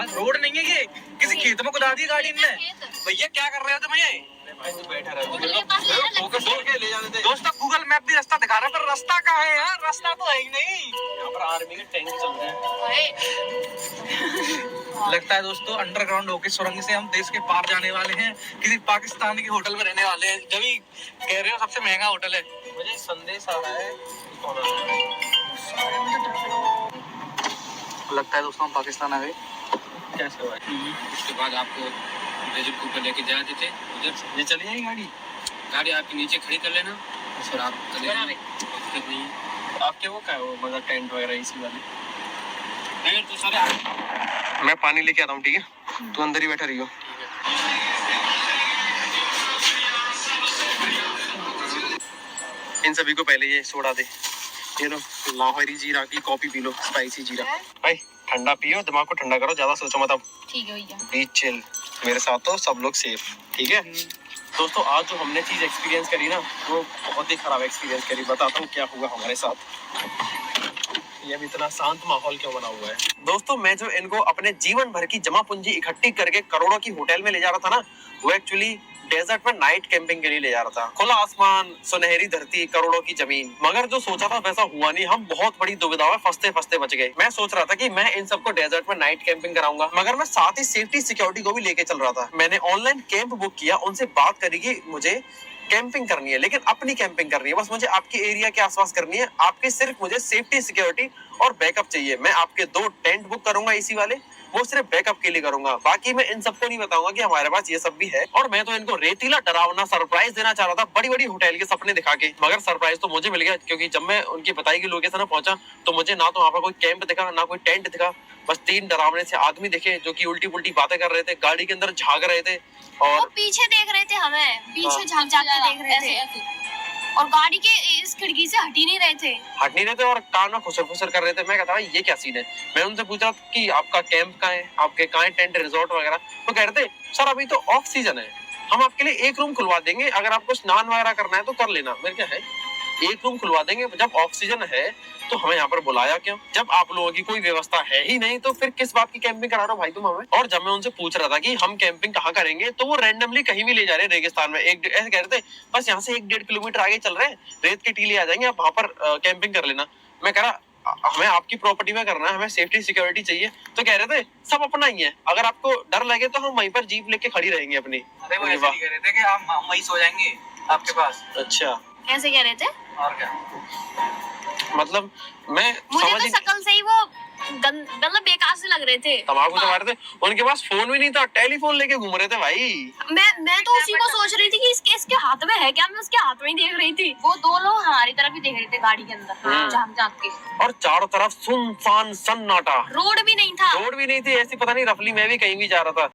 बस रोड नहीं है ये, किसी खेत में कुदा दी गाड़ी ने। भैया क्या कर रहे हो तुम ये? भाई तू बैठा रह, फोकस छोड़ के ले जाने दे। दोस्तों गूगल मैप भी रास्ता दिखा रहा है, पर रास्ता कहाँ है यार? रास्ता तो है ही नहीं। यहाँ पर आर्मी के टैंक चल रहे हैं। लगता है दोस्तों अंडरग्राउंड होके सुरंग से हम देश के पार जाने वाले हैं, किसी पाकिस्तान के होटल में रहने वाले हैं। जब भी कह रहे हो सबसे महंगा होटल है। मुझे संदेश आ रहा है, लगता है दोस्तों हम पाकिस्तान आ गए। कैसे हुआ? उसके बाद आपको ब्रेजिल के ऊपर लेके जा देते उधर। ये चली जाएगी गाड़ी? गाड़ी आपके नीचे खड़ी कर लेना और आप चले जाना। नहीं आपके वो क्या है, वो मतलब टेंट वगैरह इसी वाले? नहीं तो सारे मैं पानी लेके आता हूँ, ठीक है? तू अंदर ही बैठा रहियो। इन सभी को पहले ये सोडा दे। ये लो लाहौरी जीरा की कॉफी पी लो, स्पाइसी जीरा। भाई ठंडा पियो, दिमाग को ठंडा करो, ज्यादा सोचो मत। अब ठीक है भैया। बीच चिल, मेरे साथ तो सब लोग सेफ, ठीक है? दोस्तों आज जो हमने चीज एक्सपीरियंस करी ना, वो बहुत ही खराब एक्सपीरियंस करी। बताता हूँ क्या हुआ हमारे साथ। ये भी इतना शांत माहौल क्यों बना हुआ है? दोस्तों मैं जो इनको अपने जीवन भर की जमा पूंजी इकट्ठी करके करोड़ों की होटल में ले जा रहा था ना, वो एक्चुअली डेजर्ट में नाइट कैंपिंग के लिए ले जा रहा था। खुला आसमान, सुनहरी धरती, करोड़ों की जमीन। मगर जो सोचा था वैसा हुआ नहीं। हम बहुत बड़ी दुविधा में फंसते फंसते बच गए। मैं सोच रहा था कि मैं इन सबको डेजर्ट में नाइट कैंपिंग कराऊंगा, मगर मैं साथ ही सेफ्टी सिक्योरिटी को भी लेके चल रहा था। मैंने ऑनलाइन कैंप बुक किया, उनसे बात करी कि मुझे कैंपिंग करनी है, लेकिन अपनी कैंपिंग करनी है। बस मुझे आपके एरिया के आसपास करनी है। आपके सिर्फ मुझे सेफ्टी सिक्योरिटी और बैकअप चाहिए। मैं आपके 2 टेंट बुक करूंगा इसी वाले, वो सिर्फ बैकअप के लिए करूंगा। बाकी मैं इन सबको नहीं बताऊंगा कि हमारे पास ये सब भी है। और मैं तो इनको रेतीला डरावना सरप्राइज देना चाह रहा था, बड़ी बड़ी होटल के सपने दिखा के। मगर सरप्राइज तो मुझे मिल गया, क्योंकि जब मैं उनकी बताई गई लोकेशन में पहुंचा तो मुझे ना तो वहां पर कोई कैंप दिखा, ना कोई टेंट दिखा। बस 3 डरावने से आदमी दिखे जो कि उल्टी पुल्टी बातें कर रहे थे, गाड़ी के अंदर झांक रहे थे और वो पीछे देख रहे थे हमें, पीछे झांक झांक के देख रहे थे और गाड़ी के इस खिड़की से हट ही नहीं रहे थे और कान में खुसर खुसर कर रहे थे। मैं कहता ये क्या सीन है? मैं उनसे पूछा कि आपका कैंप कहाँ है, आपके कहाँ है टेंट रिजॉर्ट वगैरह? तो कह रहे थे सर अभी तो ऑफ सीजन है, हम आपके लिए एक रूम खुलवा देंगे, अगर आपको स्नान वगैरह करना है तो कर लेना। मेरे क्या है, एक रूम खुलवा देंगे, जब ऑफ सीजन है तो हमें यहाँ पर बुलाया क्यों? जब आप लोगों की कोई व्यवस्था है ही नहीं तो फिर किस बात की कैंपिंग करा रहे हो भाई तुम हमें? और जब मैं उनसे पूछ रहा था कि हम कैंपिंग कहाँ करेंगे, तो वो रैंडमली कहीं भी ले जा रहे हैं रेगिस्तान में। ऐसे कह रहे थे बस यहाँ से 1-1.5 किलोमीटर आगे चल रहे हैं, रेत के टीले आ जाएंगे, आप वहां पर कैंपिंग कर लेना। मैं कह रहा हमें आपकी प्रॉपर्टी में करना है, हमें सेफ्टी सिक्योरिटी चाहिए। तो कह रहे थे सब अपना ही है, अगर आपको डर लगे तो हम वहीं पर जीप लेके खड़ी रहेंगे अपनी। अरे वो ऐसे नहीं कह रहे थे कि हम वहीं सो जाएंगे आपके पास। अच्छा कैसे कह रहे थे? और क्या मतलब मैं मुझे तो शक्ल से ही वो मतलब बेकार से लग रहे थे। तमाकू से मारे थे, उनके पास फोन भी नहीं था, टेलीफोन लेके घूम रहे थे भाई। मैं तो उसी को सोच रही थी कि इसके हाथ में है क्या, मैं उसके हाथ में ही देख रही थी। वो 2 लोग हमारी तरफ ही देख रहे थे गाड़ी के अंदर झांक झांक के। और चारों तरफ सुनसान सन्नाटा, रोड भी नहीं था। रोड भी नहीं थी, ऐसी पता नहीं रफली मैं भी कहीं भी जा रहा था।